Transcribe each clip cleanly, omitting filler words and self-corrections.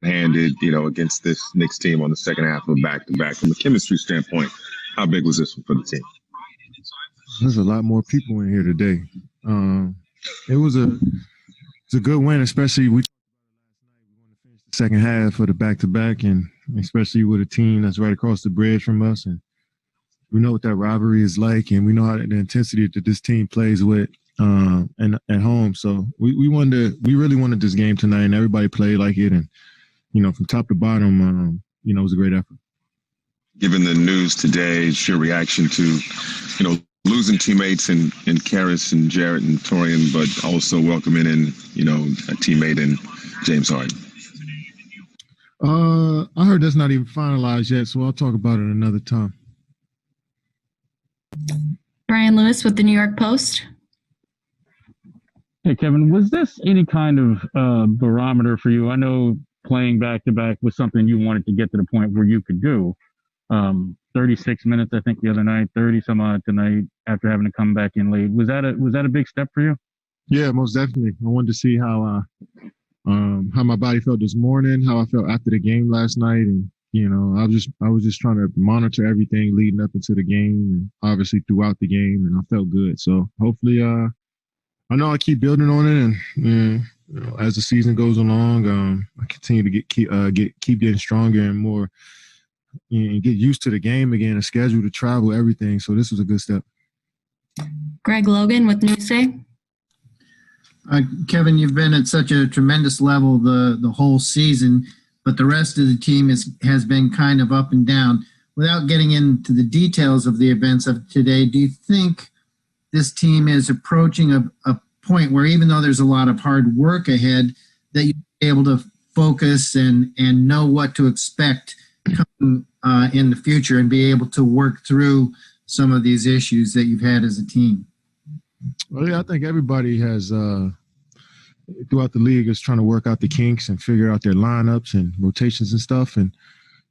handed, against this Knicks team on the second half of back-to-back. From a chemistry standpoint, how big was this one for the team? There's a lot more people in here today. It's a good win, especially we want to finish the second half of the back-to-back, and especially with a team that's right across the bridge from us, and we know what that rivalry is like, and we know how the intensity that this team plays with and at home. So we really wanted this game tonight, and everybody played like it, and from top to bottom, it was a great effort. Given the news today, it's your reaction to, losing teammates in Karis and Jarrett and Torian, but also welcoming in, a teammate in James Harden? I heard that's not even finalized yet, so I'll talk about it another time. Brian Lewis with the New York Post. Hey, Kevin, was this any kind of barometer for you? I know playing back-to-back was something you wanted to get to the point where you could do. 36 minutes, I think, the other night, 30 some odd tonight after having to come back in late. Was that a big step for you? Yeah, most definitely. I wanted to see how my body felt this morning, how I felt after the game last night, and I was just trying to monitor everything leading up into the game, and obviously throughout the game, and I felt good. So hopefully, I know I keep building on it, and as the season goes along, I continue to keep getting stronger and more, and get used to the game again, a schedule to travel, everything. So this was a good step. Greg Logan with Newsday. Kevin, you've been at such a tremendous level the whole season, but the rest of the team has been kind of up and down. Without getting into the details of the events of today, do you think this team is approaching a point where, even though there's a lot of hard work ahead, that you'll be able to focus and know what to expect coming in the future and be able to work through some of these issues that you've had as a team? Well, yeah, I think everybody has throughout the league is trying to work out the kinks and figure out their lineups and rotations and stuff. And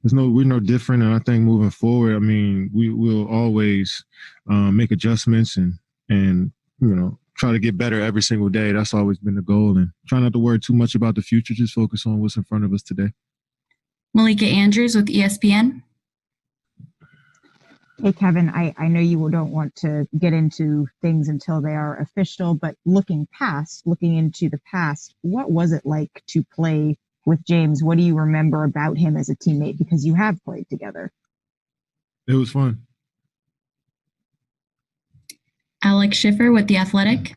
we're no different. And I think moving forward, I mean, we will always make adjustments and try to get better every single day. That's always been the goal. And try not to worry too much about the future. Just focus on what's in front of us today. Malika Andrews with ESPN. Hey, Kevin, I know you don't want to get into things until they are official, but looking into the past, what was it like to play with James? What do you remember about him as a teammate? Because you have played together. It was fun. Alex Schiffer with The Athletic.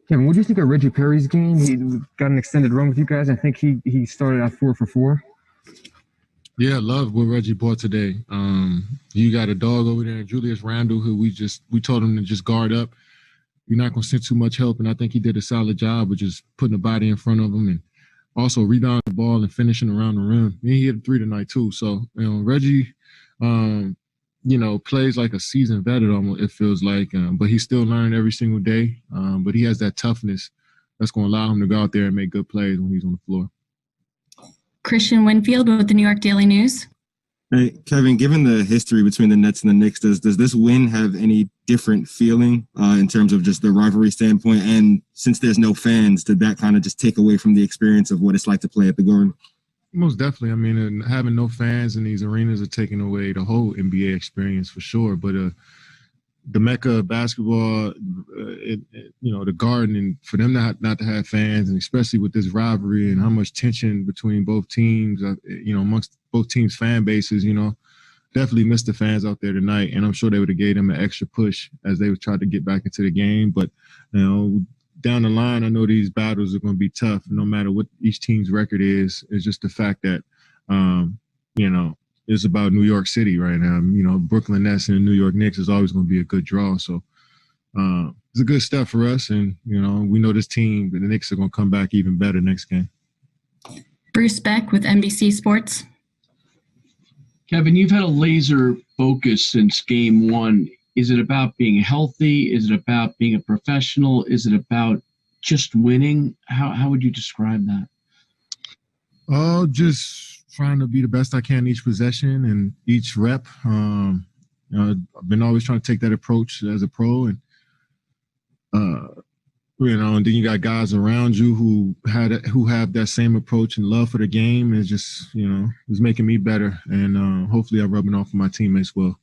Kevin, what do you think of Reggie Perry's game? He got an extended run with you guys. I think he started at 4 for 4. Yeah, love what Reggie brought today. You got a dog over there, Julius Randle, who we told him to just guard up. You're not going to send too much help, and I think he did a solid job of just putting the body in front of him and also rebounding the ball and finishing around the rim. And he hit a 3 tonight too. So, Reggie, plays like a seasoned vet almost, it feels like, but he's still learning every single day. But he has that toughness that's going to allow him to go out there and make good plays when he's on the floor. Christian Winfield with the New York Daily News. Hey, Kevin, given the history between the Nets and the Knicks, does this win have any different feeling in terms of just the rivalry standpoint? And since there's no fans, did that kind of just take away from the experience of what it's like to play at the Garden? Most definitely. I mean, having no fans in these arenas are taking away the whole NBA experience for sure. But the mecca of basketball, the Garden, and for them not to have fans, and especially with this rivalry and how much tension between both teams, amongst both teams' fan bases, definitely missed the fans out there tonight. And I'm sure they would have gave them an extra push as they would try to get back into the game. But, down the line, I know these battles are going to be tough, no matter what each team's record is. It's just the fact that, it's about New York City right now. Brooklyn Nets and the New York Knicks is always going to be a good draw. So it's a good step for us. And, we know this team, the Knicks are going to come back even better next game. Bruce Beck with NBC Sports. Kevin, you've had a laser focus since game one. Is it about being healthy? Is it about being a professional? Is it about just winning? How would you describe that? Oh, just trying to be the best I can each possession and each rep. I've been always trying to take that approach as a pro, and You know, and then you got guys around you who have that same approach and love for the game. It's just, you know, it's making me better, and hopefully I'm rubbing off on my teammates well.